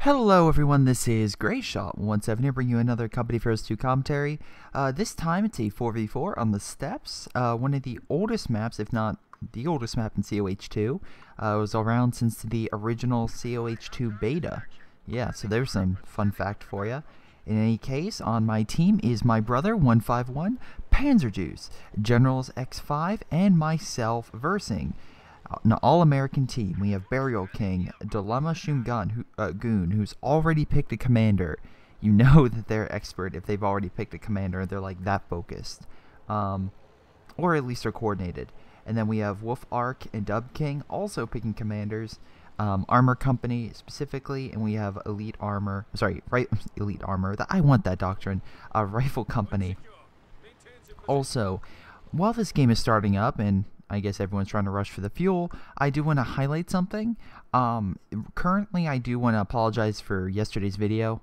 Hello everyone, this is Greyshot 17 here, bringing you another Company First 2 commentary. This time it's a 4v4 on the steps, one of the oldest maps, if not the oldest map in COH2. It was around since the original COH2 beta. Yeah, so there's some fun fact for you. In any case, on my team is my brother 151, Panzer Juice, Generals X5, and myself versing an all-American team. We have Burial King, Dilemma Goon, who's already picked a commander. You know that they're expert if they've already picked a commander. They're like that focused, or at least are coordinated. And then we have Wolf Ark and Dub King also picking commanders. Armor Company specifically, and we have Elite Armor. Sorry, Elite Armor. I want that doctrine. Rifle Company. Also, while this game is starting up and I guess everyone's trying to rush for the fuel, I do want to highlight something. Currently, I do want to apologize for yesterday's video.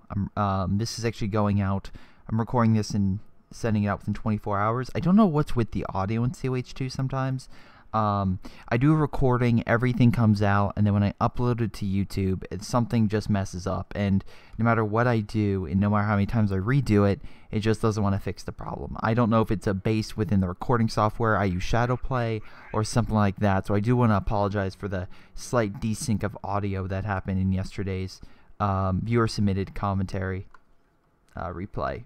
This is actually going out. I'm recording this and sending it out within 24 hours. I don't know what's with the audio in COH2 sometimes. I do a recording, everything comes out, and then when I upload it to YouTube, something just messes up. And no matter what I do, and no matter how many times I redo it, it just doesn't want to fix the problem. I don't know if it's a base within the recording software. I use Shadowplay or something like that. So I do want to apologize for the slight desync of audio that happened in yesterday's viewer-submitted commentary replay.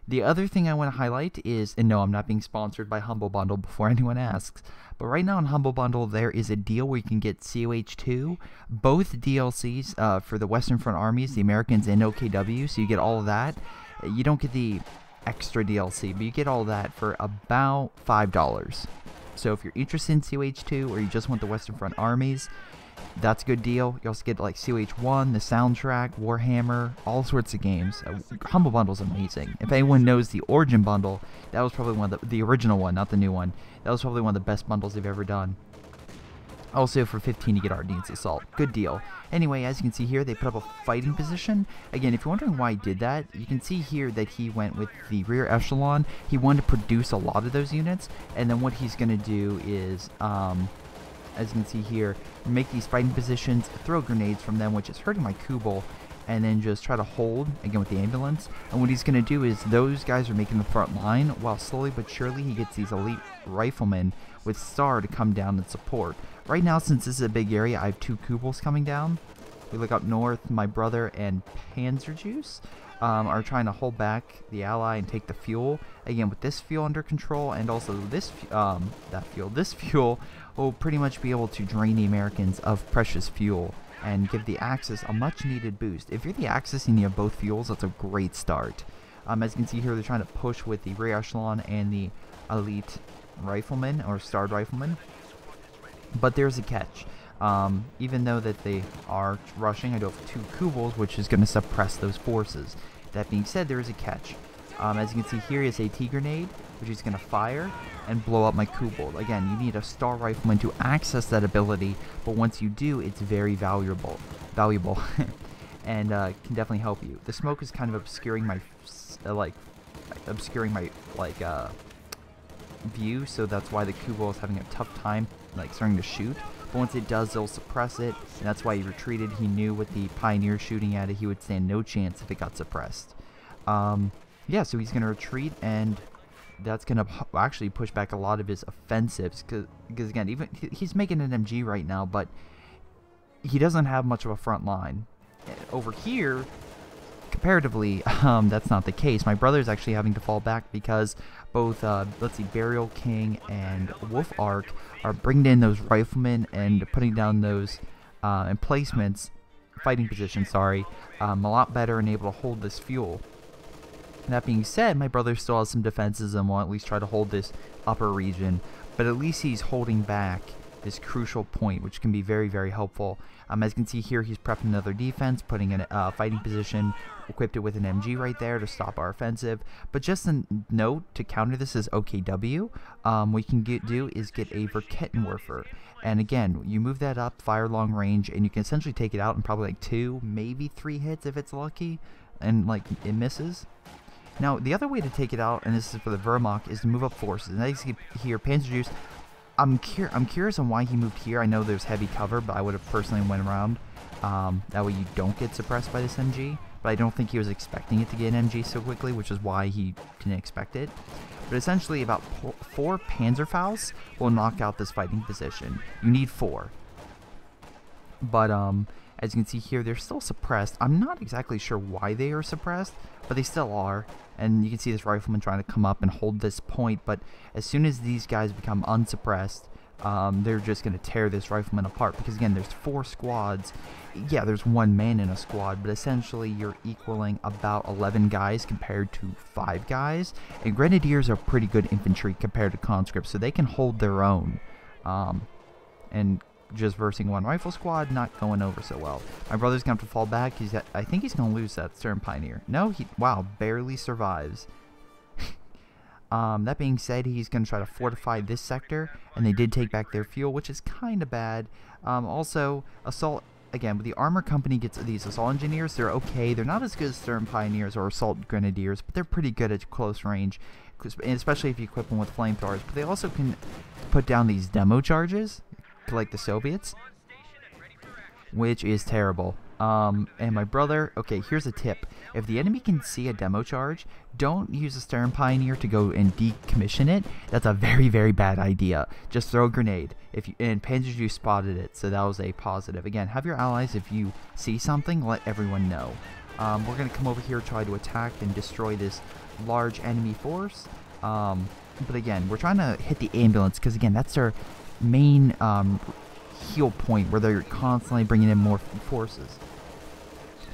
The other thing I want to highlight is, and no, I'm not being sponsored by Humble Bundle before anyone asks, but right now on Humble Bundle there is a deal where you can get COH2, both DLCs for the Western Front Armies, the Americans, and OKW, so you get all of that. You don't get the extra DLC, but you get all that for about $5. So if you're interested in COH2 or you just want the Western Front Armies, that's a good deal. You also get like COH1, the soundtrack, Warhammer, all sorts of games. Humble Bundle's amazing. If anyone knows the Origin Bundle, that was probably one of the original one, not the new one. That was probably one of the best bundles they've ever done. Also, for 15 you get Ordnance Assault. Good deal. Anyway, as you can see here, they put up a fighting position. Again, if you're wondering why he did that, you can see here that he went with the rear echelon. He wanted to produce a lot of those units, and then what he's going to do is, as you can see here, make these fighting positions, throw grenades from them, which is hurting my Kubel, and then just try to hold, again with the ambulance. And what he's going to do is, those guys are making the front line, while slowly but surely he gets these elite riflemen with Star to come down and support. Right now, since this is a big area, I have two Kubels coming down. We look up north, my brother and Panzer Juice are trying to hold back the ally and take the fuel. Again, with this fuel under control, and also this this fuel will pretty much be able to drain the Americans of precious fuel and give the Axis a much needed boost. If you're the Axis and you have both fuels, that's a great start. As you can see here, they're trying to push with the rear echelon and the elite riflemen or starred riflemen, but there's a catch. Even though that they are rushing, I do have two Kubels, which is going to suppress those forces. That being said, there is a catch. As you can see here is a T grenade, which is going to fire and blow up my Kubel. Again, you need a star rifleman to access that ability, but once you do, it's very valuable, and can definitely help you. The smoke is kind of obscuring my view, so that's why the Kubel is having a tough time starting to shoot. But once it does, it'll suppress it, and that's why he retreated. He knew with the Pioneer shooting at it, he would stand no chance if it got suppressed. Yeah, so he's going to retreat, and that's going to actually push back a lot of his offensives, because again, even he's making an MG right now, but he doesn't have much of a front line. Over here, comparatively, that's not the case. My brother's actually having to fall back because both, let's see, Burial King and Wolf Ark are bringing in those riflemen and putting down those emplacements, fighting positions, sorry, a lot better and able to hold this fuel. That being said, my brother still has some defenses and will at least try to hold this upper region, but at least he's holding back this crucial point, which can be very, very helpful. As you can see here, he's prepping another defense, putting in a fighting position, equipped it with an MG right there to stop our offensive. But just a note, to counter this as OKW, what you can do is get a Verkettenwerfer. And again, you move that up, fire long range, and you can essentially take it out in probably like 2, maybe 3 hits if it's lucky, and it misses. Now, the other way to take it out, and this is for the Wehrmacht, is to move up forces. And as you see here, Panzer Juice, I'm curious on why he moved here. I know there's heavy cover, but I would have personally went around. That way you don't get suppressed by this MG. But I don't think he was expecting it to get an MG so quickly, which is why he didn't expect it. But essentially, about 4 Panzerfaust will knock out this fighting position. You need 4. But as you can see here, they're still suppressed. I'm not exactly sure why they are suppressed, but they still are. And you can see this rifleman trying to come up and hold this point. But as soon as these guys become unsuppressed, they're just going to tear this rifleman apart. Because again, there's 4 squads. Yeah, there's 1 man in a squad, but essentially you're equaling about 11 guys compared to 5 guys. And grenadiers are pretty good infantry compared to conscripts, so they can hold their own. And just versing 1 rifle squad, not going over so well. My brother's going to have to fall back. I think he's going to lose that Stern Pioneer. No, wow, barely survives. That being said, he's going to try to fortify this sector, and they did take back their fuel, which is kind of bad. Also, assault, again, with the armor company gets these assault engineers, they're okay. They're not as good as Stern Pioneers or assault grenadiers, but they're pretty good at close range, especially if you equip them with flamethrowers. But they also can put down these demo charges, like the Soviets, which is terrible. And my brother, okay, here's a tip. If the enemy can see a demo charge, don't use a Stern Pioneer to go and decommission it. That's a very, very bad idea. Just throw a grenade. And Panzer spotted it, so that was a positive. Again, have your allies, if you see something, let everyone know. We're going to come over here, try to attack and destroy this large enemy force. But again, we're trying to hit the ambulance, because again, that's their main heal point, where they're constantly bringing in more forces.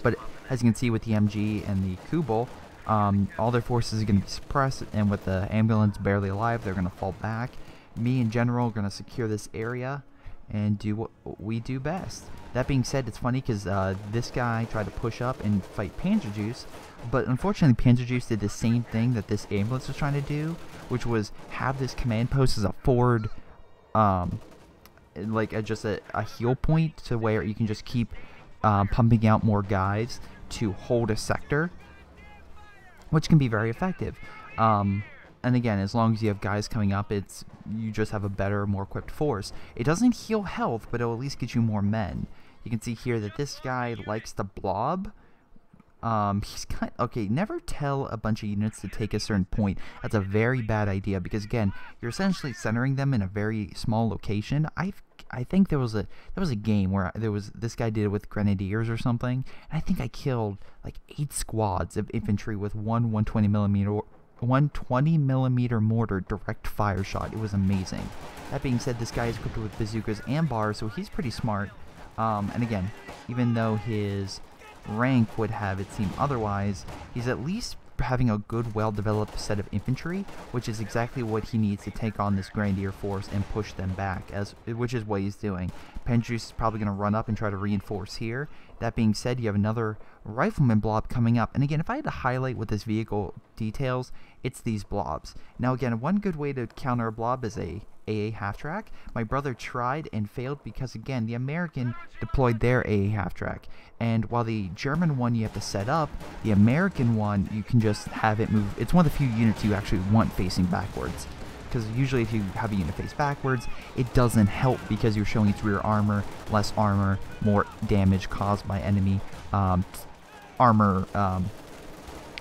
But as you can see with the MG and the Kubel, all their forces are going to be suppressed, and with the ambulance barely alive, they're going to fall back. Me in general are going to secure this area and do what we do best. That being said, it's funny because this guy tried to push up and fight Panzer, but unfortunately Panzer did the same thing that this ambulance was trying to do, which was have this command post as a forward, like just a heal point, to where you can just keep pumping out more guys to hold a sector, which can be very effective. And again, as long as you have guys coming up, you just have a better, more equipped force. It doesn't heal health, but it'll at least get you more men. You can see here that this guy likes the Blob. He's okay, never tell a bunch of units to take a certain point. That's a very bad idea, because again, you're essentially centering them in a very small location. I think there was a game where this guy did it with grenadiers or something, and I think I killed like 8 squads of infantry with one 120 millimeter mortar direct fire shot. It was amazing. That being said, this guy is equipped with bazookas and bars, so he's pretty smart. And again, even though his rank would have it seem otherwise, he's at least having a good, well-developed set of infantry, which is exactly what he needs to take on this grenadier force and push them back, which is what he's doing. Panzer is probably going to run up and try to reinforce here. That being said, you have another rifleman blob coming up, and again, if I had to highlight what this vehicle details, it's these blobs. Now again, one good way to counter a blob is a AA half-track. My brother tried and failed because again, the American deployed their AA half-track, and while the German one you have to set up, the American one you can just have it move. It's one of the few units you actually want facing backwards, because usually if you have a unit face backwards, it doesn't help because you're showing its rear armor, less armor, more damage caused by enemy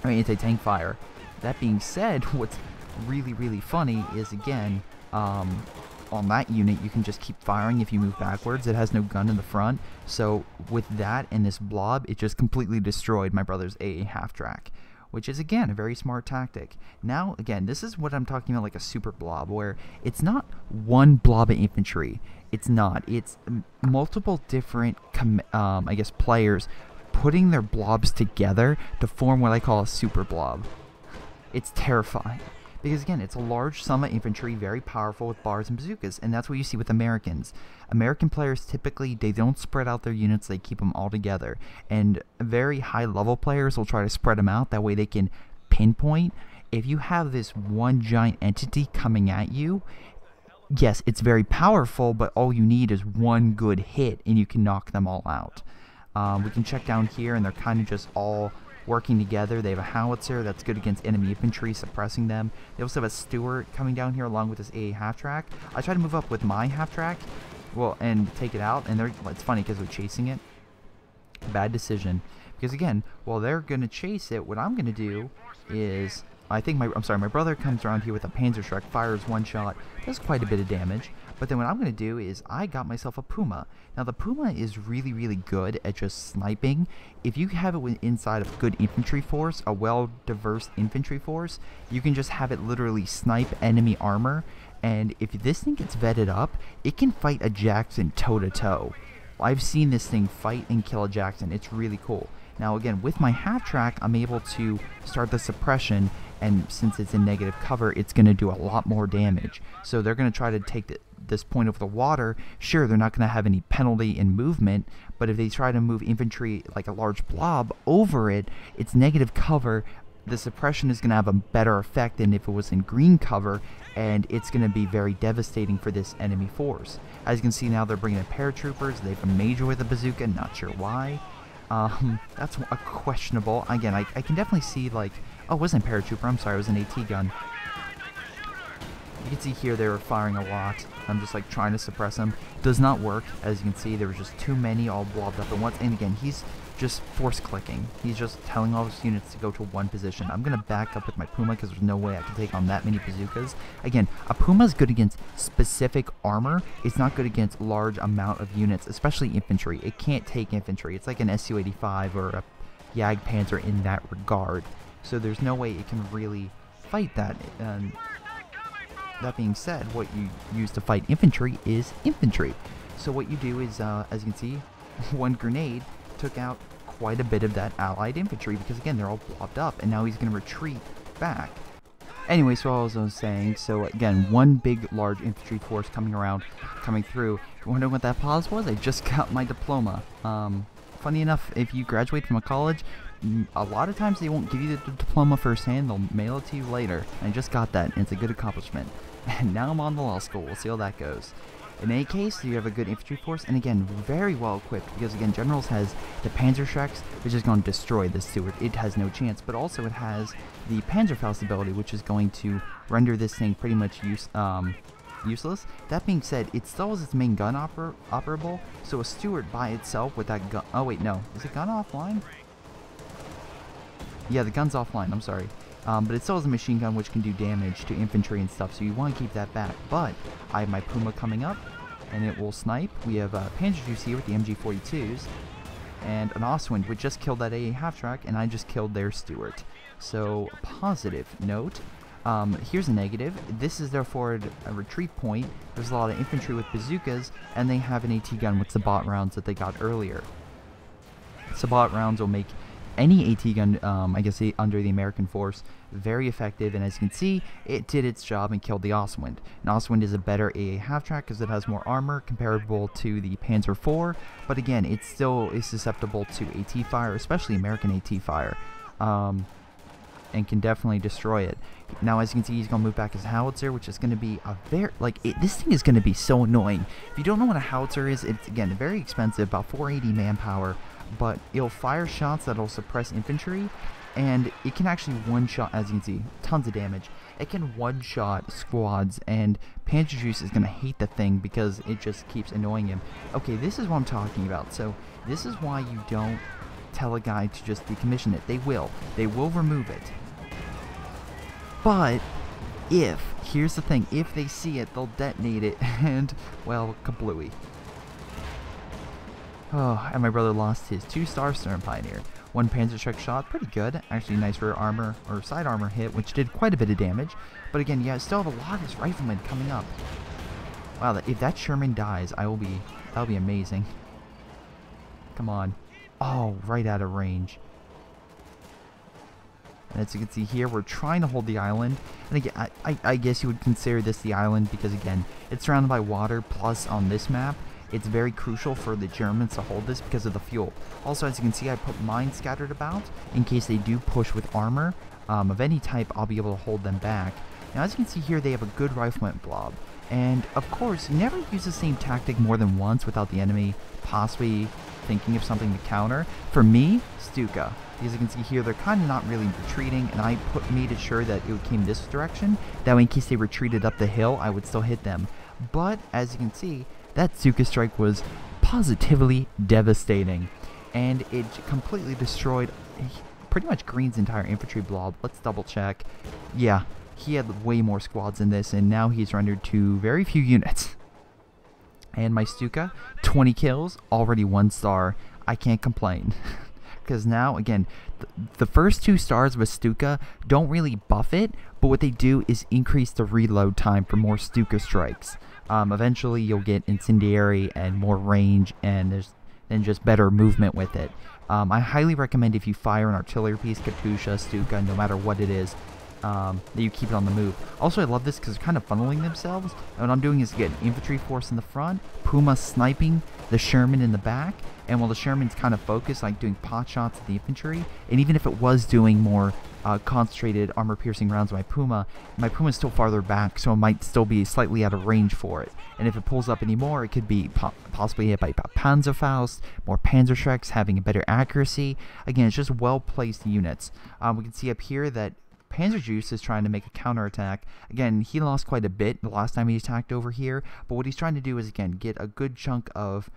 anti-tank fire. That being said, what's really, really funny is, again, on that unit you can just keep firing if you move backwards. It has no gun in the front, so with that and this blob, it just completely destroyed my brother's AA half-track, which is again a very smart tactic. Now again, this is what I'm talking about, like a super blob, where it's not one blob of infantry. It's multiple different I guess players putting their blobs together to form what I call a super blob. It's terrifying, because again, it's a large sum of infantry, very powerful with bars and bazookas, and that's what you see with Americans. American players typically, they don't spread out their units, they keep them all together, and very high level players will try to spread them out, that way they can pinpoint. If you have this one giant entity coming at you, yes, it's very powerful, but all you need is one good hit and you can knock them all out. We can check down here, and they're kind of just all working together. They have a howitzer that's good against enemy infantry, suppressing them. They also have a Stewart coming down here along with this AA half-track. I try to move up with my half-track, and take it out, and it's funny because they're chasing it. Bad decision. Because again, while they're going to chase it, what I'm going to do is, my brother comes around here with a Panzerschreck, fires one shot, does quite a bit of damage. But then what I'm going to do is I got myself a Puma. Now the Puma is really, really good at just sniping. If you have it inside of a good infantry force, a well-diverse infantry force, you can just have it literally snipe enemy armor. And if this thing gets vetted up, it can fight a Jackson toe-to-toe. I've seen this thing fight and kill a Jackson. It's really cool. Now again, with my half-track, I'm able to start the suppression, and since it's in negative cover, it's going to do a lot more damage. So they're going to try to take this point over the water. Sure, they're not going to have any penalty in movement, but if they try to move infantry like a large blob over it, it's negative cover. The suppression is going to have a better effect than if it was in green cover, and it's going to be very devastating for this enemy force. As you can see now, they're bringing in paratroopers. They have a major with a bazooka, not sure why. That's a questionable. Again, I can definitely see, like, oh, it wasn't a paratrooper, I'm sorry, it was an AT gun. You can see here they were firing a lot. I'm just like trying to suppress them. Does not work. As you can see, there was just too many all blobbed up at once. And again, he's just force clicking. He's just telling all his units to go to one position. I'm going to back up with my Puma because there's no way I can take on that many bazookas. Again, a Puma is good against specific armor. It's not good against large amount of units, especially infantry. It can't take infantry. It's like an Su-85 or a Jagdpanzer in that regard. So there's no way it can really fight that. And that being said, what you use to fight infantry is infantry. So what you do is, as you can see, one grenade took out quite a bit of that allied infantry because again they're all blobbed up, and now he's going to retreat back. Anyway, so as I was saying, so again, one big large infantry force coming through. If you wonder what that pause was, I just got my diploma. Funny enough, if you graduate from a college, a lot of times they won't give you the diploma firsthand, they'll mail it to you later. I just got that, and it's a good accomplishment. And now I'm on the law school, we'll see how that goes. In any case, you have a good infantry force, and again, very well equipped, because again, Generals has the Panzerschrecks, which is going to destroy this Stewart. It has no chance, but also it has the Panzerfaust ability, which is going to render this thing pretty much useless. That being said, it still has its main gun operable, so a Stewart by itself with that gun... Oh wait, no. Is the gun offline? Yeah, the gun's offline, I'm sorry. But it still has a machine gun which can do damage to infantry and stuff, so you want to keep that back. But I have my Puma coming up, and it will snipe. We have Panzer Juice here with the MG42s, and an Ostwind, which just killed that AA half-track, and I just killed their Stewart. So, positive note. Here's a negative. This is their forward retreat point. There's a lot of infantry with bazookas, and they have an AT gun with Sabot rounds that they got earlier. Sabot rounds will make any AT gun, I guess, under the American force, very effective, and as you can see, it did its job and killed the Ostwind. And Ostwind is a better AA half-track because it has more armor comparable to the Panzer IV, but again, it still is susceptible to AT fire, especially American AT fire, and can definitely destroy it. Now, as you can see, he's going to move back his howitzer, which is going to be a very, this thing is going to be so annoying. If you don't know what a howitzer is, it's, again, very expensive, about 480 manpower, but it'll fire shots that'll suppress infantry, and it can actually one-shot, as you can see, tons of damage. It can one-shot squads, and Panzer Juice is going to hate the thing because it just keeps annoying him. Okay, this is what I'm talking about. So this is why you don't tell a guy to just decommission it. They will remove it. But here's the thing, if they see it, they'll detonate it, and, well, kablooey. Oh, and my brother lost his 2-star Stern Pioneer. One Panzerschreck shot, pretty good. Actually, nice rear armor, or side armor hit, which did quite a bit of damage. But again, yeah, still have a lot of his riflemen coming up. Wow, if that Sherman dies, that'll be amazing. Come on. Oh, right out of range. And as you can see here, we're trying to hold the island. And again, I guess you would consider this the island because, again, it's surrounded by water, plus on this map, it's very crucial for the Germans to hold this because of the fuel. Also, as you can see, I put mines scattered about in case they do push with armor of any type. I'll be able to hold them back. Now, as you can see here, they have a good rifleman blob. And, of course, you never use the same tactic more than once without the enemy possibly thinking of something to counter. For me, Stuka. As you can see here, they're kind of not really retreating, and I made it sure that it came this direction. That way, in case they retreated up the hill, I would still hit them. But, as you can see, that Stuka strike was positively devastating. and it completely destroyed pretty much Green's entire infantry blob. Let's double check. Yeah, he had way more squads in this, and now he's rendered to very few units. And my Stuka, 20 kills, already 1 star. I can't complain. Because now, again, the first 2 stars of a Stuka don't really buff it, but what they do is increase the reload time for more Stuka strikes. Eventually, you'll get incendiary and more range, and then just better movement with it. I highly recommend if you fire an artillery piece, Katusha, Stuka, no matter what it is, that you keep it on the move. Also, I love this because they're kind of funneling themselves. And what I'm doing is get an infantry force in the front, Puma sniping the Sherman in the back, and while the Sherman's kind of focused, like doing pot shots at the infantry, and even if it was doing more concentrated armor-piercing rounds with my Puma's still farther back, so it might still be slightly out of range for it. And if it pulls up anymore, it could be possibly hit by Panzerfaust, more Panzerschrecks, having a better accuracy. Again, it's just well-placed units. We can see up here that Panzerjuice is trying to make a counterattack. Again, he lost quite a bit the last time he attacked over here, but what he's trying to do is, again, get a good chunk of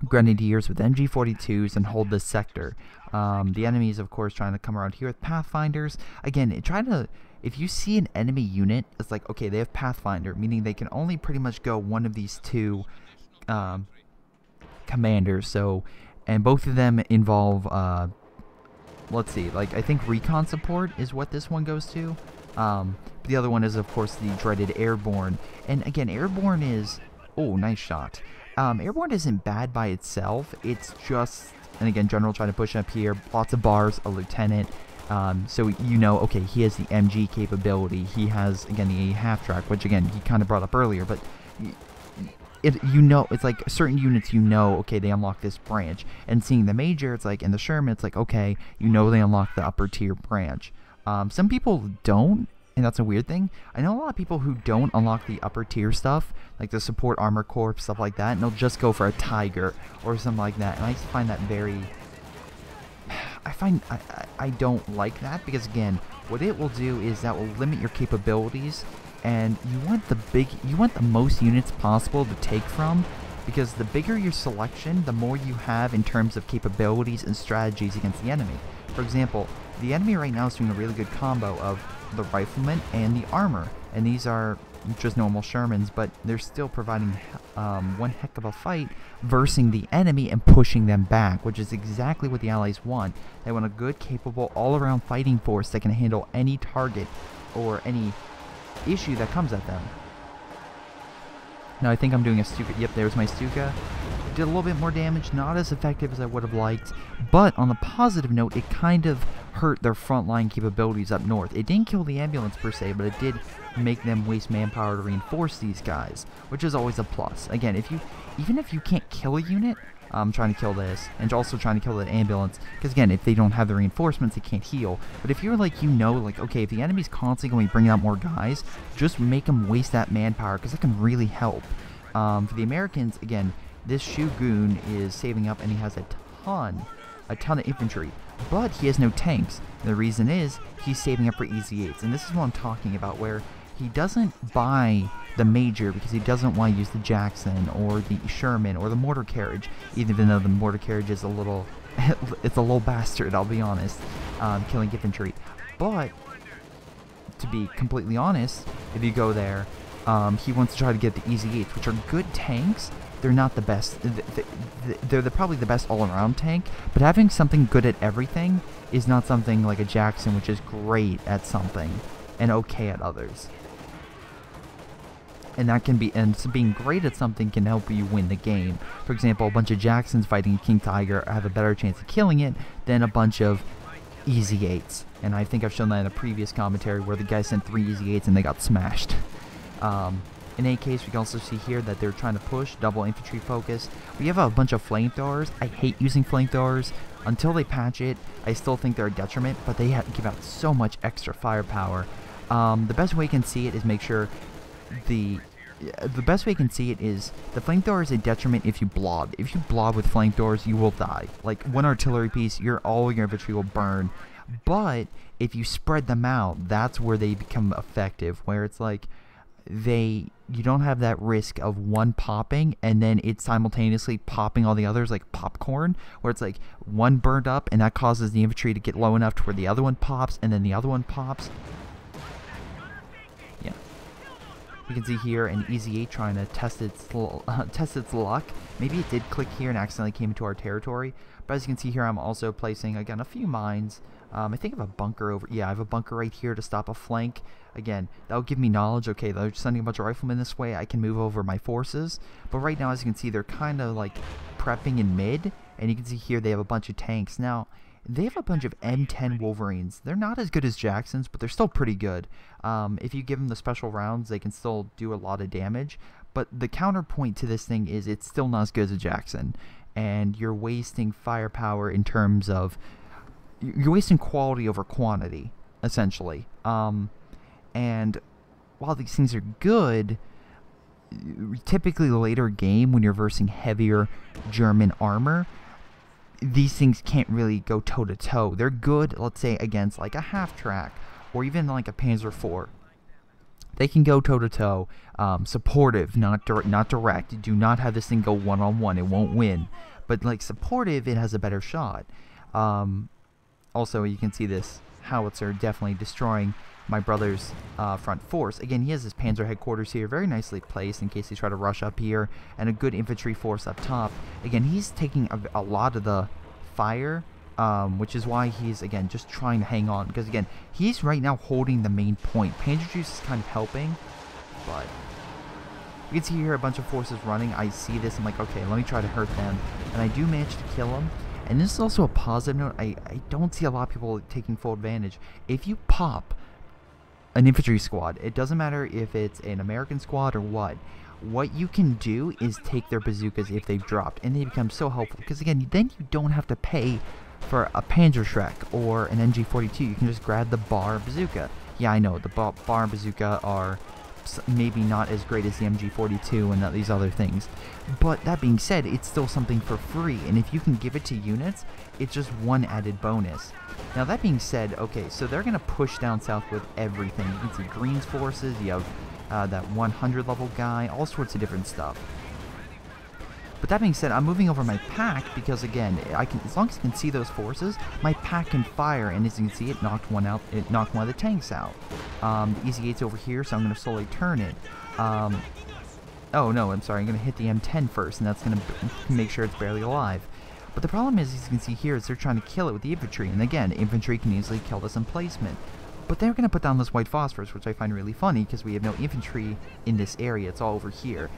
Grenadiers with MG42s and hold this sector. The enemy is, of course, trying to come around here with Pathfinders. Again, if you see an enemy unit, it's like, okay, they have Pathfinder, meaning they can only pretty much go one of these 2 commanders. So, and both of them involve, let's see, like, I think recon support is what this one goes to. The other one is, of course, the dreaded Airborne. And again, Airborne is, oh, nice shot. Airborne isn't bad by itself. It's just, and again, General trying to push up here. Lots of bars, a lieutenant. So you know, okay, he has the MG capability. He has, again, the half-track, which, again, he kind of brought up earlier. But, you know, it's like certain units, you know, okay, they unlock this branch. And seeing the Major, it's like, and the Sherman, it's like, okay, you know they unlock the upper tier branch. Some people don't. And that's a weird thing. I know a lot of people who don't unlock the upper tier stuff, like the support armor corps, stuff like that, and they'll just go for a Tiger or something like that. And I find that very... I don't like that, because again, what it will do is that will limit your capabilities, and you want the most units possible to take from, because the bigger your selection, the more you have in terms of capabilities and strategies against the enemy. For example, the enemy right now is doing a really good combo of the riflemen and the armor, and these are just normal Shermans, but they're still providing one heck of a fight versing the enemy and pushing them back, which is exactly what the Allies want. They want a good, capable, all-around fighting force that can handle any target or any issue that comes at them. Now I think I'm doing a Stuka. Yep, there's my Stuka. Did a little bit more damage, not as effective as I would have liked, but on the positive note, it kind of hurt their frontline capabilities up north. It didn't kill the ambulance per se, but it did make them waste manpower to reinforce these guys, which is always a plus. Again, even if you can't kill a unit, I'm trying to kill this, and also trying to kill that ambulance, because again, if they don't have the reinforcements, they can't heal. But if you're like, you know, like, okay, if the enemy's constantly going to be bringing out more guys, just make them waste that manpower, because that can really help. For the Americans, again, this Shogun is saving up, and he has a ton of infantry, but he has no tanks. And the reason is he's saving up for Easy 8s, and this is what I'm talking about, where he doesn't buy the Major because he doesn't want to use the Jackson or the Sherman or the mortar carriage, even though the mortar carriage is a little, it's a little bastard, I'll be honest, killing infantry. But to be completely honest, if you go there, he wants to try to get the Easy 8s, which are good tanks. They're not the best. They're probably the best all-around tank, but having something good at everything is not something like a Jackson, which is great at something and okay at others. And that can be, and so being great at something can help you win the game. For example, a bunch of Jacksons fighting King Tiger have a better chance of killing it than a bunch of Easy 8s. And I think I've shown that in a previous commentary where the guy sent 3 Easy 8s and they got smashed. In any case, we can also see here that they're trying to push double infantry focus. We have a bunch of flamethrowers. I hate using flamethrowers. Until they patch it, I still think they're a detriment, but they give out so much extra firepower. The best way you can see it is make sure the best way you can see it is the flamethrower is a detriment if you blob. If you blob with flamethrowers, you will die. Like one artillery piece, all your infantry will burn. But if you spread them out, that's where they become effective. Where it's like, you don't have that risk of one popping and then it's simultaneously popping all the others like popcorn, where it's like one burned up and that causes the infantry to get low enough to where the other one pops and then the other one pops. Yeah, you can see here an Easy 8 trying to test its luck. Maybe it did click here and accidentally came into our territory, but as you can see here, I'm also placing again a few mines. I think I have a bunker over. Yeah, I have a bunker right here to stop a flank. Again, that'll give me knowledge. Okay, they're sending a bunch of riflemen this way. I can move over my forces. But right now, as you can see, they're kind of like prepping in mid. And you can see here they have a bunch of tanks. Now, they have a bunch of M10 Wolverines. They're not as good as Jacksons, but they're still pretty good. If you give them the special rounds, they can still do a lot of damage. But the counterpoint to this thing is it's still not as good as a Jackson. And you're wasting firepower in terms of... You're wasting quality over quantity, essentially. And while these things are good, typically later game when you're versing heavier German armor, these things can't really go toe-to-toe. They're good, let's say, against like a half-track or even like a Panzer IV. They can go toe-to-toe, supportive, not direct. Do not have this thing go one-on-one. It won't win. But like supportive, it has a better shot. Also, you can see this howitzer definitely destroying my brother's front force. Again, he has his panzer headquarters here, very nicely placed in case they try to rush up here, and a good infantry force up top. Again, he's taking a lot of the fire, which is why he's, again, just trying to hang on. Because, again, he's right now holding the main point. Panzer Juice is kind of helping, but... You can see here a bunch of forces running. I see this, I'm like, okay, let me try to hurt them. And I do manage to kill them. And this is also a positive note. I don't see a lot of people taking full advantage. If you pop an infantry squad, it doesn't matter if it's an American squad or what you can do is take their bazookas if they've dropped, and they become so helpful. Because again, then you don't have to pay for a Panzerschreck or an MG42. You can just grab the bar bazooka. Yeah, I know, the bar and bazooka are maybe not as great as the MG42 and these other things, but that being said, it's still something for free, and if you can give it to units, it's just one added bonus. Now that being said, okay, so they're gonna push down south with everything. You can see Green's forces, you have that 100 level guy, all sorts of different stuff. But that being said, I'm moving over my pack because, again, as long as I can see those forces, my pack can fire, and as you can see, it knocked one out. It knocked one of the tanks out. The Easy 8's over here, so I'm going to slowly turn it. Oh no, I'm sorry. I'm going to hit the M10 first, and that's going to make sure it's barely alive. But the problem is, as you can see here, is they're trying to kill it with the infantry, and again, infantry can easily kill this in placement. But they're going to put down this white phosphorus, which I find really funny because we have no infantry in this area. It's all over here.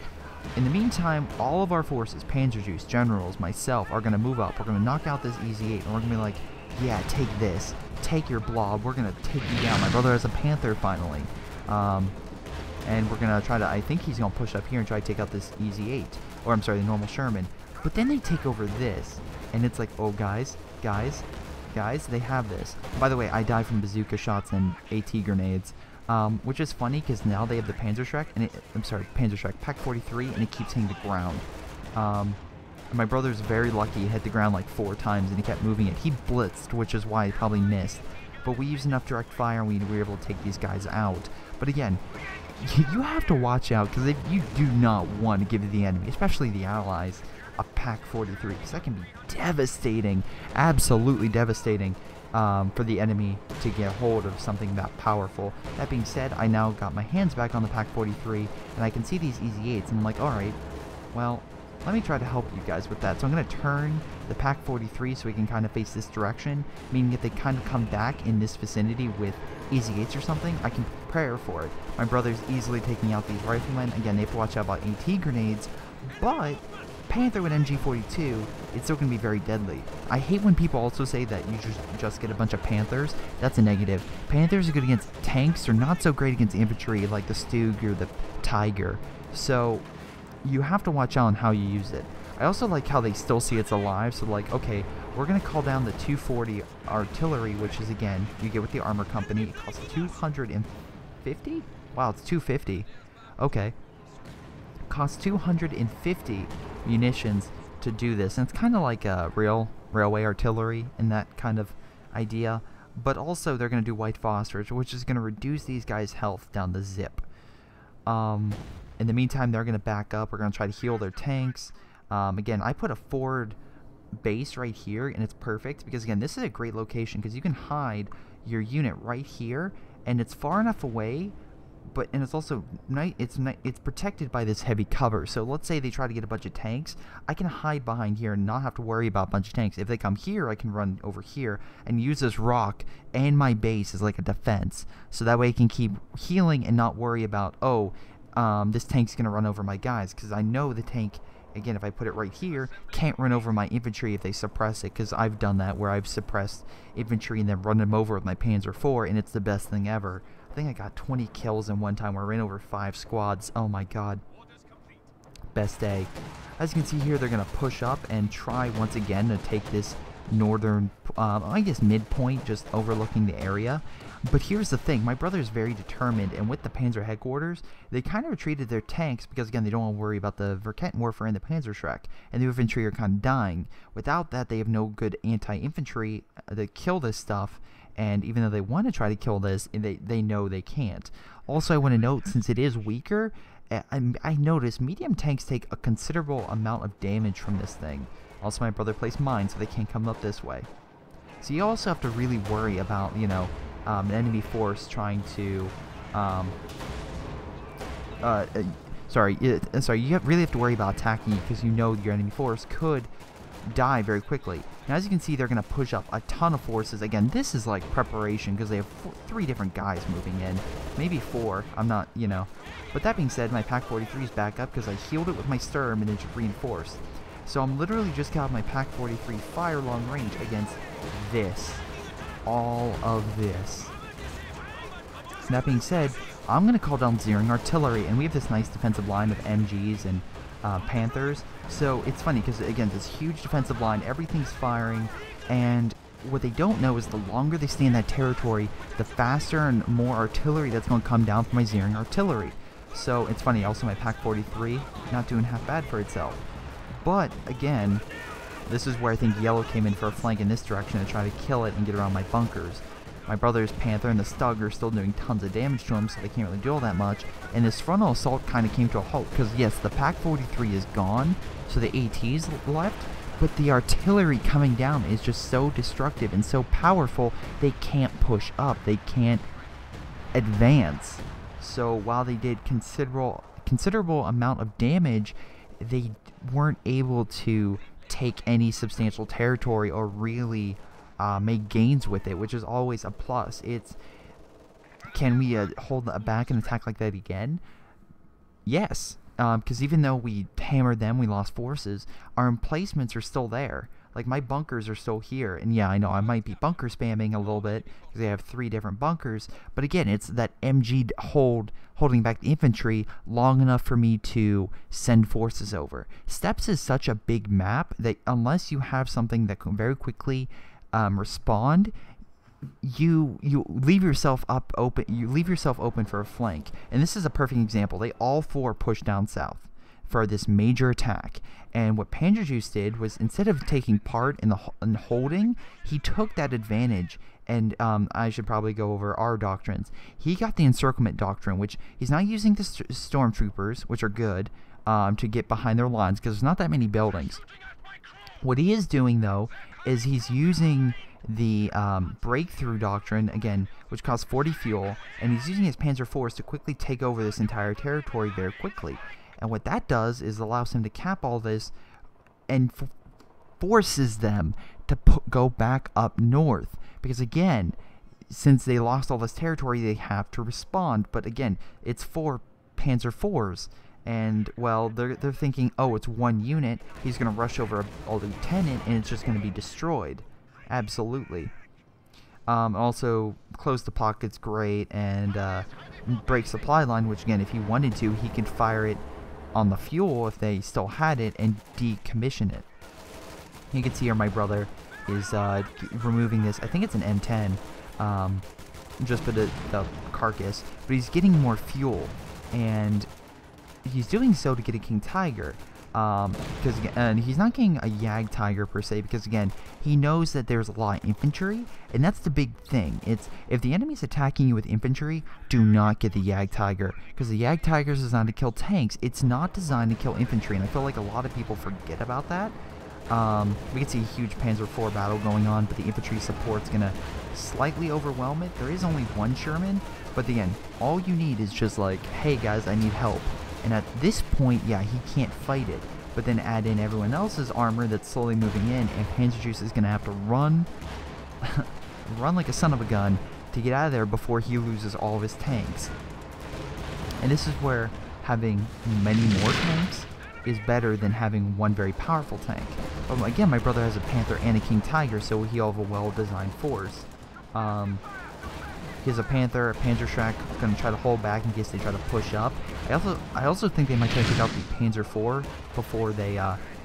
In the meantime, all of our forces, Panzer Juice, generals, myself, are going to move up. We're going to knock out this Easy 8, and we're going to be like, yeah, take this. Take your Blob. We're going to take you down. My brother has a Panther, finally. And we're going to try to, I think he's going to push up here and try to take out this Easy 8. Or, I'm sorry, the normal Sherman. But then they take over this, and it's like, oh, guys, they have this. By the way, I die from bazooka shots and AT grenades. Which is funny because now they have the Panzerschreck, and Panzerschreck, Pack 43, and it keeps hitting the ground. My brother's very lucky. He hit the ground like 4 times, and he kept moving it. He blitzed, which is why he probably missed. But we used enough direct fire, and we were able to take these guys out. But again, you have to watch out, because you do not want to give the enemy, especially the Allies, a Pack 43, because that can be devastating, absolutely devastating. For the enemy to get hold of something that powerful. That being said, I now got my hands back on the Pack 43, and I can see these Easy 8s, and I'm like, alright, well, let me try to help you guys with that. So I'm going to turn the Pack 43 so we can kind of face this direction, meaning if they kind of come back in this vicinity with Easy 8s or something, I can prepare for it. My brother's easily taking out these riflemen. Again, they have to watch out about AT grenades, but Panther with MG42, it's still going to be very deadly. I hate when people also say that you just get a bunch of Panthers. That's a negative. Panthers are good against tanks, or not so great against infantry like the Stug or the Tiger. So you have to watch out on how you use it. I also like how they still see it's alive, so like, okay, we're going to call down the 240 artillery, which is, again, you get with the armor company. It costs 250? Wow, it's 250. Okay. Costs 250 munitions to do this, and it's kind of like a railway artillery in that kind of idea, but also they're going to do white phosphorus, which is going to reduce these guys' health down the zip. In the meantime, they're going to back up. We're going to try to heal their tanks. Again, I put a forward base right here, and it's perfect because, again, this is a great location because you can hide your unit right here, and it's far enough away, and it's also it's protected by this heavy cover. So let's say they try to get a bunch of tanks, I can hide behind here and not have to worry about a bunch of tanks. If they come here, I can run over here and use this rock and my base as like a defense, so that way I can keep healing and not worry about, oh, this tank's gonna run over my guys, because I know the tank, again, if I put it right here, can't run over my infantry if they suppress it, because I've done that where I've suppressed infantry and then run them over with my Panzer IV, and it's the best thing ever. I think I got 20 kills in one time where I ran over 5 squads. Oh my god. Best day. As you can see here, they're going to push up and try once again to take this northern, I guess midpoint, just overlooking the area. But here's the thing, my brother is very determined, and with the Panzer headquarters, they kind of retreated their tanks because, again, they don't want to worry about the Verketten and the Panzerschreck, and the infantry are kind of dying. Without that, they have no good anti-infantry to kill this stuff, and even though they want to try to kill this, they know they can't. Also, I want to note, since it is weaker, I noticed medium tanks take a considerable amount of damage from this thing. Also, my brother placed mines, so they can't come up this way. So you also have to really worry about, you know, an enemy force trying to, you really have to worry about attacking you because you know your enemy force could die very quickly. Now, as you can see, they're going to push up a ton of forces. Again, this is like preparation because they have 3 different guys moving in. Maybe 4. I'm not, you know. But that being said, my Pak-43 is back up because I healed it with my Sturm and it's reinforced. So I'm literally just got my Pak-43 fire long range against this. All of this. That being said, I'm going to call down Zeering artillery, and we have this nice defensive line of MGs and Panthers. So it's funny because, again, this huge defensive line, everything's firing, and what they don't know is the longer they stay in that territory, the faster and more artillery that's going to come down from my Zeering artillery. So it's funny, also my Pak-43 not doing half bad for itself. But again, this is where I think yellow came in for a flank in this direction to try to kill it and get around my bunkers. My brother's Panther and the Stug are still doing tons of damage to him, so they can't really do all that much. And this frontal assault kind of came to a halt, because yes, the Pak-43 is gone, so the AT's left, but the artillery coming down is just so destructive and so powerful, they can't push up, they can't advance. So while they did considerable amount of damage, they weren't able to take any substantial territory or really make gains with it, which is always a plus. It's, can we hold back and attack like that again? Yes, because even though we hammered them, we lost forces, our emplacements are still there. Like, my bunkers are still here, and yeah, I know I might be bunker spamming a little bit because they have 3 different bunkers, but again, it's that MG holding back the infantry long enough for me to send forces over. Steppes is such a big map that unless you have something that can very quickly respond, you leave yourself open. You leave yourself open for a flank, and this is a perfect example. They all 4 pushed down south for this major attack, and what Panzerjuice did was, instead of taking part in the holding, he took that advantage. And I should probably go over our doctrines. He got the encirclement doctrine, which he's not using the stormtroopers, which are good, to get behind their lines because there's not that many buildings. What he is doing, though, is he's using the breakthrough doctrine, again, which costs 40 fuel, and he's using his Panzer IVs to quickly take over this entire territory very quickly. And what that does is allows him to cap all this and forces them to go back up north. Because again, since they lost all this territory, they have to respond. But again, it's 4 Panzer IVs. And, well, they're thinking, oh, it's 1 unit. He's going to rush over a lieutenant, and it's just going to be destroyed. Absolutely. Also, close the pocket's great, and break supply line, which, again, if he wanted to, he could fire it on the fuel if they still had it and decommission it. You can see here my brother is removing this. I think it's an M10, just for the carcass, but he's getting more fuel, and he's doing so to get a King Tiger. Because and he's not getting a Yag Tiger per se, because again, he knows that there's a lot of infantry, and that's the big thing. It's if the enemy's attacking you with infantry, do not get the Yag Tiger, because the Yag Tiger is designed to kill tanks. It's not designed to kill infantry, and I feel like a lot of people forget about that. We can see a huge Panzer IV battle going on, but the infantry support's gonna slightly overwhelm it. There is only one Sherman, but again, all you need is just like, hey guys, I need help. And at this point, yeah, he can't fight it. But then add in everyone else's armor that's slowly moving in, and Panzer Juice is gonna have to run, run like a son of a gun to get out of there before he loses all of his tanks. And this is where having many more tanks is better than having one very powerful tank. But again, my brother has a Panther and a King Tiger, so he'll have a well-designed force. He has a Panther, a Panzerschreck, going to try to hold back in case they try to push up. I also think they might try to take out the Panzer IV before they,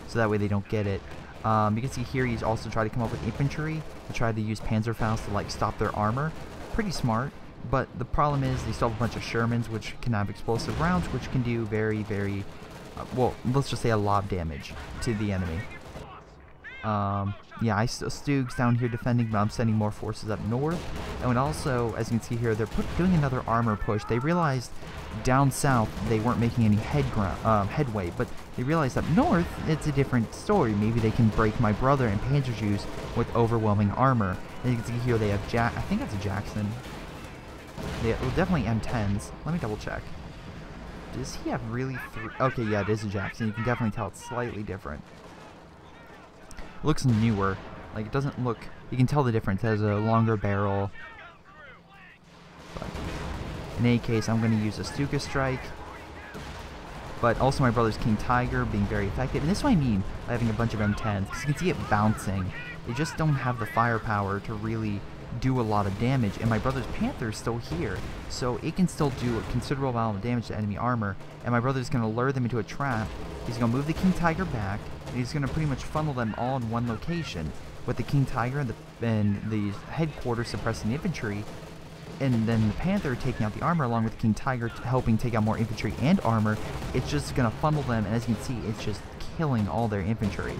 so that way they don't get it. You can see here he's also tried to come up with infantry to try to use Panzerfaust to like stop their armor. Pretty smart, but the problem is they still have a bunch of Shermans which can have explosive rounds, which can do very, very, well, let's just say a lot of damage to the enemy. Yeah, Stug's down here defending, but I'm sending more forces up north. And also, as you can see here, they're doing another armor push. They realized down south they weren't making any headway, but they realized up north it's a different story. Maybe they can break my brother and Panzer Juice with overwhelming armor. And you can see here they have I think that's a Jackson. Well, definitely M10s. Let me double check. Does he have really three? Okay, yeah, it is a Jackson. You can definitely tell it's slightly different. Looks newer. Like, it doesn't look... You can tell the difference. It has a longer barrel. But in any case, I'm going to use a Stuka Strike. But also my brother's King Tiger being very effective. And this is what I mean by having a bunch of M10s. Because you can see it bouncing. They just don't have the firepower to really do a lot of damage. And my brother's Panther is still here. So it can still do a considerable amount of damage to enemy armor. And my brother's going to lure them into a trap. He's going to move the King Tiger back. And he's going to pretty much funnel them all in one location. With the King Tiger and the headquarters suppressing the infantry. And then the Panther taking out the armor along with the King Tiger helping take out more infantry and armor. It's just going to funnel them. And as you can see, it's just killing all their infantry.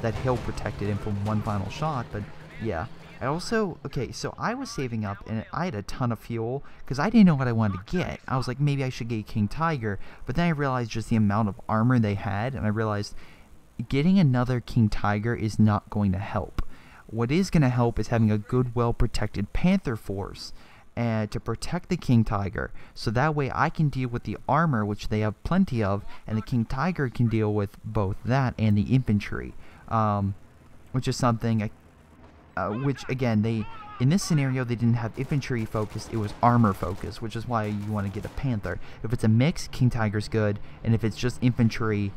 That hill protected him from one final shot. But yeah. I also, okay, so I was saving up, and I had a ton of fuel, because I didn't know what I wanted to get. I was like, maybe I should get King Tiger, but then I realized just the amount of armor they had, and I realized getting another King Tiger is not going to help. What is going to help is having a good, well-protected Panther force to protect the King Tiger, so that way I can deal with the armor, which they have plenty of, and the King Tiger can deal with both that and the infantry, which is something which again, in this scenario they didn't have infantry focus, it was armor focus, which is why you want to get a Panther. If it's a mix, King Tiger's good, and if it's just infantry,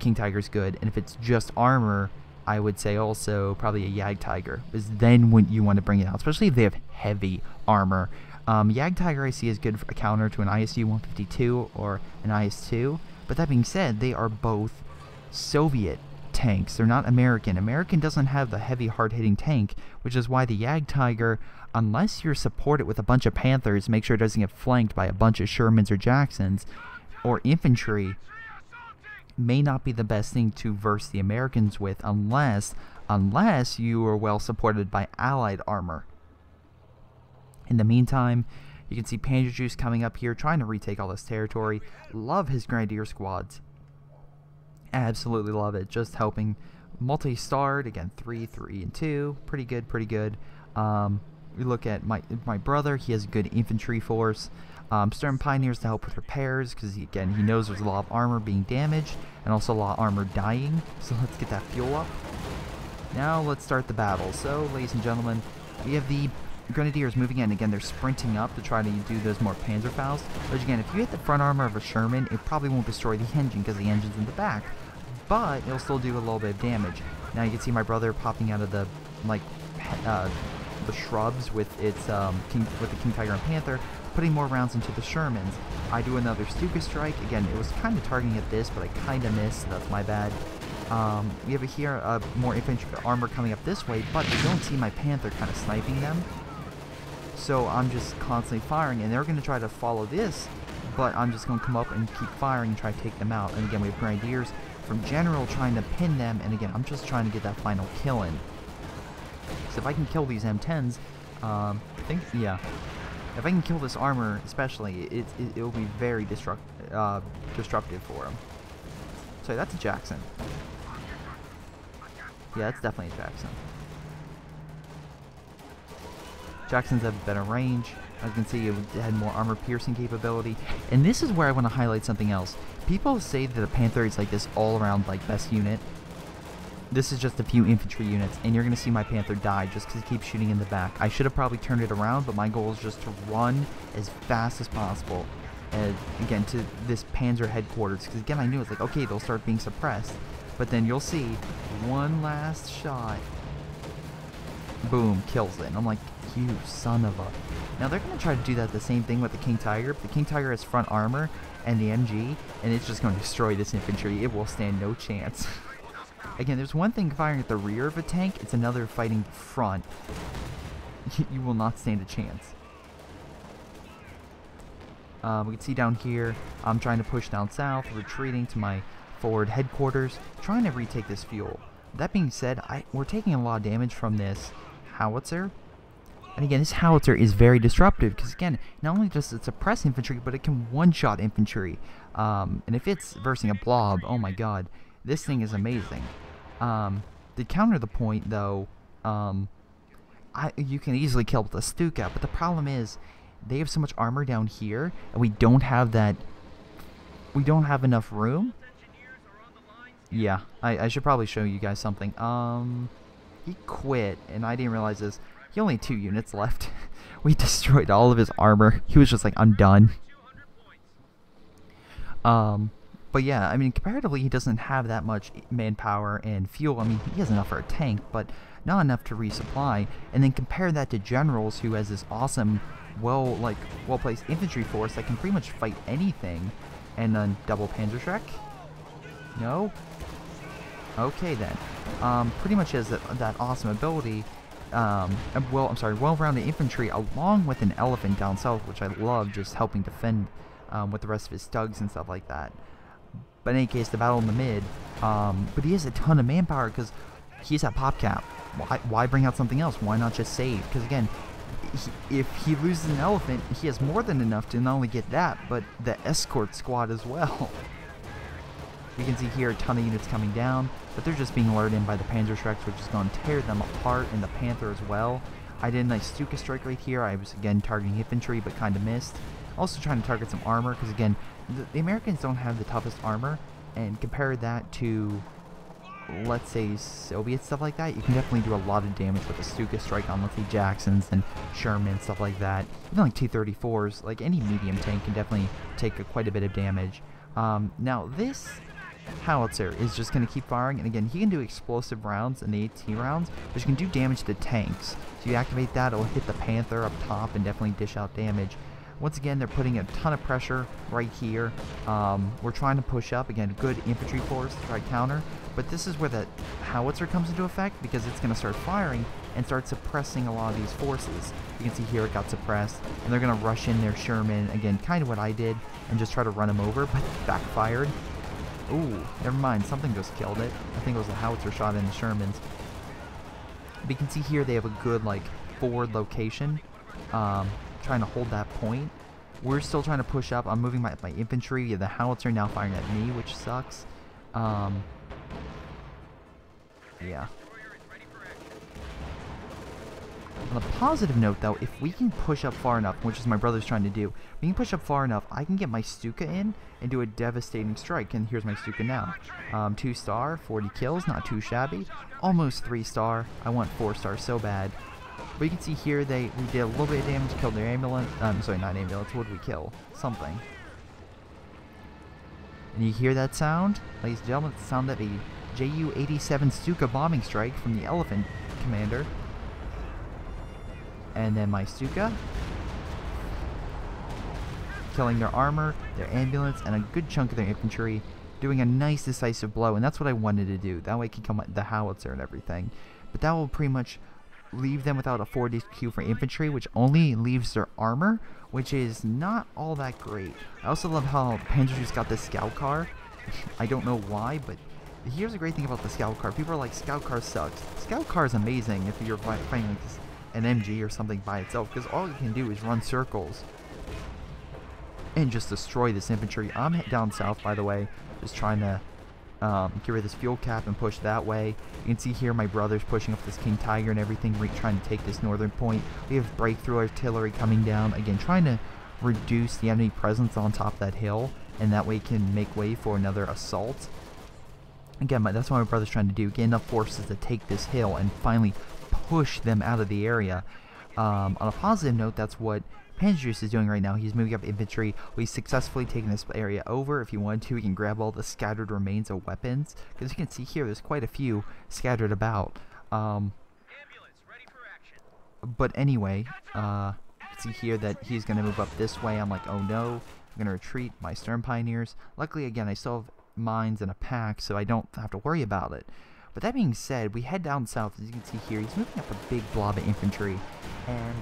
King Tiger's good, and if it's just armor, I would say also probably a Yag Tiger, is then when you want to bring it out, especially if they have heavy armor. Yag Tiger I see is good for a counter to an ISU 152 or an IS-2, but that being said, they are both Soviet tanks. They're not American. American doesn't have the heavy hard-hitting tank, which is why the Yag Tiger, unless you're supported with a bunch of Panthers, make sure it doesn't get flanked by a bunch of Shermans or Jacksons or infantry, may not be the best thing to verse the Americans with unless you are well supported by allied armor. In the meantime, you can see Panzer Juice coming up here trying to retake all this territory. Love his Grenadier squads. Absolutely love it. Just helping multi-starred. Again, 3, 3, and 2. Pretty good, pretty good. We look at my brother. He has a good infantry force. Stern Pioneers to help with repairs, because again, he knows there's a lot of armor being damaged, and also a lot of armor dying. So let's get that fuel up. Now let's start the battle. So, ladies and gentlemen, we have the Grenadiers moving in. Again, they're sprinting up to try to do those more Panzerfaust. Which again, if you hit the front armor of a Sherman, it probably won't destroy the engine because the engine's in the back. But it'll still do a little bit of damage. Now you can see my brother popping out of the the shrubs with its the King Tiger and Panther, putting more rounds into the Shermans. I do another Stuka Strike. Again, it was kind of targeting at this, but I kind of missed, so that's my bad. We have here more infantry armor coming up this way, but you don't see my Panther kind of sniping them. So I'm just constantly firing, and they're going to try to follow this, but I'm just going to come up and keep firing and try to take them out. And again, we have Grenadiers from General trying to pin them, and again, I'm just trying to get that final kill in. So if I can kill these M10s, yeah. If I can kill this armor, especially, it will be very disruptive for him. So that's a Jackson. Yeah, that's definitely a Jackson. Jacksons have better range. As you can see, it had more armor piercing capability. And this is where I want to highlight something else. People say that the Panther is like this all-around like best unit. This is just a few infantry units, and you're going to see my Panther die just because he keeps shooting in the back. I should have probably turned it around, but my goal is just to run as fast as possible. Again, to this Panzer headquarters, because again, I knew it's like, okay, they'll start being suppressed. But then you'll see one last shot. Boom, kills it. And I'm like, you son of a... Now they're going to try to do that the same thing with the King Tiger, but the King Tiger has front armor and the MG, and it's just going to destroy this infantry. It will stand no chance. Again, there's one thing firing at the rear of a tank, it's another fighting front. You will not stand a chance. We can see down here, I'm trying to push down south, retreating to my forward headquarters, trying to retake this fuel. That being said, we're taking a lot of damage from this howitzer. And again, this howitzer is very disruptive because, again, not only does it suppress infantry, but it can one-shot infantry. And if it's versing a blob, oh my god, this thing is amazing. To counter the point, though, you can easily kill with a Stuka, but the problem is they have so much armor down here, and we don't have that. We don't have enough room. Yeah, I should probably show you guys something. He quit, and I didn't realize this. He only had 2 units left. We destroyed all of his armor. He was just like, I'm done. But yeah, I mean, comparatively, he doesn't have that much manpower and fuel. I mean, he has enough for a tank, but not enough to resupply. And then compare that to generals who has this awesome, well-placed infantry force that can pretty much fight anything. And then double Panzerschreck? No? Okay then. Pretty much has that awesome ability. Well-rounded infantry along with an elephant down south, which I love, just helping defend with the rest of his thugs and stuff like that. But in any case, the battle in the mid, but he has a ton of manpower because he's at pop cap. Why bring out something else? Why not just save? Because again, if he loses an elephant, he has more than enough to not only get that, but the escort squad as well. You can see here a ton of units coming down, but they're just being lured in by the Panzerschrecks, which is going to tear them apart, and the Panther as well. I did a nice Stuka strike right here. I was again targeting infantry, but kind of missed. Also trying to target some armor, because again, the Americans don't have the toughest armor, and compare that to, let's say, Soviet stuff like that, you can definitely do a lot of damage with a Stuka strike on, let's say, Jacksons and Sherman, stuff like that. Even like T-34s, like any medium tank can definitely take quite a bit of damage. Now this howitzer is just going to keep firing, and again, he can do explosive rounds and the AT rounds, which can do damage to tanks. So you activate that, it'll hit the Panther up top and definitely dish out damage. Once again, they're putting a ton of pressure right here. We're trying to push up, again, good infantry force to try to counter, but this is where the howitzer comes into effect, because it's going to start firing and start suppressing a lot of these forces. You can see here it got suppressed, and they're going to rush in their Sherman, again, kind of what I did, and just try to run them over, but backfired. Ooh, never mind, something just killed it. I think it was a howitzer shot in the Shermans. But you can see here they have a good, like, forward location, trying to hold that point. We're still trying to push up. I'm moving my infantry. Yeah, the howitzer now firing at me, which sucks. Yeah. On a positive note, though, if we can push up far enough, which is my brother's trying to do, we can push up far enough, I can get my Stuka in and do a devastating strike. And here's my Stuka now. 2-star, 40 kills, not too shabby. Almost 3-star. I want 4-star so bad. But you can see here, we did a little bit of damage, killed their ambulance. Sorry, not ambulance. What did we kill? Something. And you hear that sound? Ladies and gentlemen, it's the sound of a Ju-87 Stuka bombing strike from the Elephant Commander. And then my Stuka, killing their armor, their ambulance, and a good chunk of their infantry, doing a nice decisive blow, and that's what I wanted to do. That way I can come at the howitzer and everything. But that will pretty much leave them without a 4 HQ for infantry, which only leaves their armor, which is not all that great. I also love how Panzer just got this scout car. I don't know why, but here's a great thing about the scout car. People are like, scout car sucks. Scout car is amazing if you're fighting like this, an MG or something by itself, because all you can do is run circles and just destroy this infantry. I'm down south, by the way, just trying to get rid of this fuel cap and push that way. You can see here my brother's pushing up this King Tiger and everything, trying to take this northern point. We have breakthrough artillery coming down, again trying to reduce the enemy presence on top of that hill, and that way can make way for another assault. Again, that's what my brother's trying to do, get enough forces to take this hill and finally push them out of the area. On a positive note, that's what Panzer is doing right now. He's moving up infantry. He's successfully taken this area over. If you want to, he can grab all the scattered remains of weapons, because you can see here there's quite a few scattered about. But anyway, see here that he's going to move up this way. I'm like, oh no, I'm going to retreat my Stern Pioneers. Luckily, again, I still have mines and a pack, so I don't have to worry about it. But that being said, we head down south. As you can see here, he's moving up a big blob of infantry, and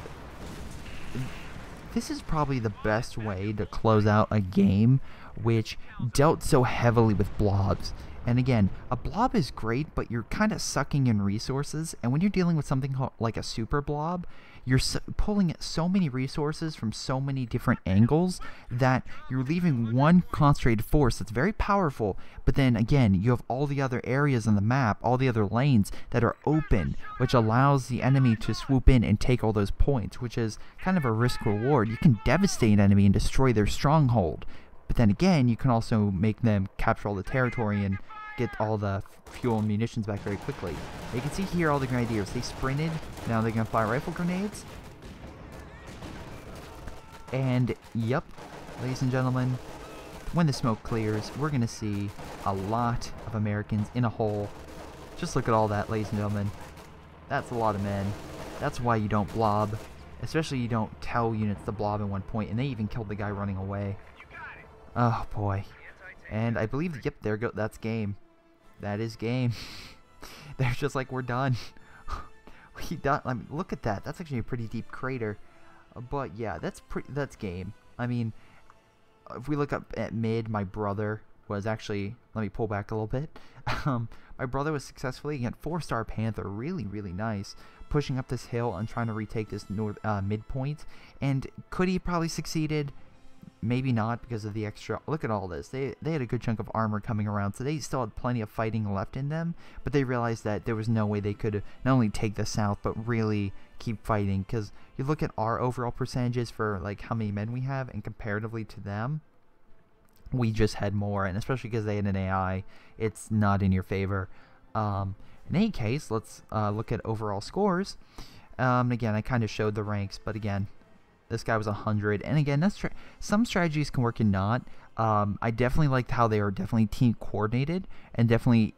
this is probably the best way to close out a game which dealt so heavily with blobs. And again, a blob is great, but you're kind of sucking in resources, and when you're dealing with something like a super blob, you're pulling so many resources from so many different angles that you're leaving one concentrated force that's very powerful, but then again, you have all the other areas on the map, all the other lanes that are open, which allows the enemy to swoop in and take all those points, which is kind of a risk-reward. You can devastate an enemy and destroy their stronghold, but then again, you can also make them capture all the territory and get all the fuel and munitions back very quickly. You can see here all the grenadiers. They sprinted. Now they're going to fire rifle grenades. And, yep, ladies and gentlemen, when the smoke clears, we're going to see a lot of Americans in a hole. Just look at all that, ladies and gentlemen. That's a lot of men. That's why you don't blob. Especially you don't tell units to blob at one point, and they even killed the guy running away. Oh, boy. And I believe, yep, there go. That's game. That is game. They're just like, we're done. We done. I mean, look at that. That's actually a pretty deep crater. But yeah, that's game. I mean, if we look up at mid, my brother was actually. Let me pull back a little bit. My brother was successfully again 4-star Panther, really, really nice, pushing up this hill and trying to retake this midpoint. And could he probably succeeded? Maybe not, because of the extra. Look at all this. They had a good chunk of armor coming around, so they still had plenty of fighting left in them, but they realized that there was no way they could not only take the south but really keep fighting. Because you look at our overall percentages for like how many men we have, and comparatively to them, we just had more, and especially because they had an AI, it's not in your favor. In any case, let's look at overall scores. Again, I kind of showed the ranks, but again, this guy was 100, and again, that's some strategies can work and not. I definitely liked how they were definitely team coordinated, and definitely,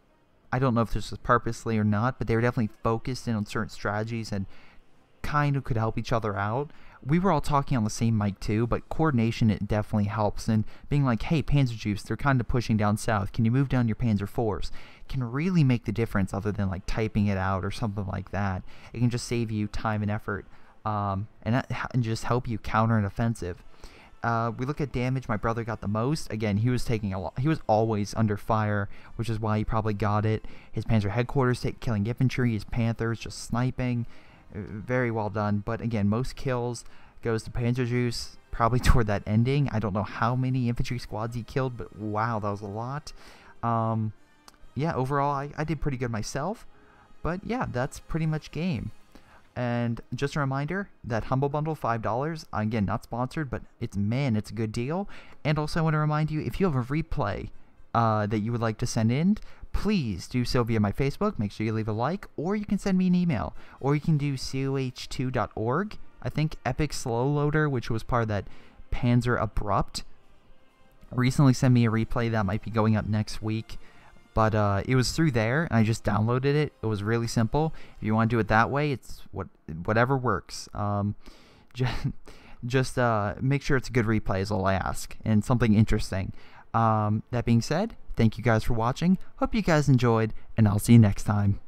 I don't know if this was purposely or not, but they were definitely focused in on certain strategies and kind of could help each other out. We were all talking on the same mic too, but coordination, it definitely helps, and being like, hey, Panzer Juice, they're kind of pushing down south, can you move down your Panzer Force, can really make the difference other than like typing it out or something like that. It can just save you time and effort. And just help you counter an offensive. We look at damage. My brother got the most. Again, he was taking a lot. He was always under fire, which is why he probably got it. His Panzer headquarters killing infantry. His Panthers just sniping. Very well done. But again, most kills goes to Panzer Juice, probably toward that ending. I don't know how many infantry squads he killed, but wow, that was a lot. Yeah, overall, I did pretty good myself. But yeah, that's pretty much game. And just a reminder, that Humble Bundle, $5, again, not sponsored, but it's a good deal. And also I want to remind you, if you have a replay that you would like to send in, please do so via my Facebook. Make sure you leave a like, or you can send me an email, or you can do coh2.org. I think Epic Slow Loader, which was part of that Panzer Abrupt, recently sent me a replay that might be going up next week. But it was through there, and I just downloaded it. It was really simple. If you want to do it that way, it's whatever works. Just make sure it's a good replay is all I ask, and something interesting. That being said, thank you guys for watching. Hope you guys enjoyed, and I'll see you next time.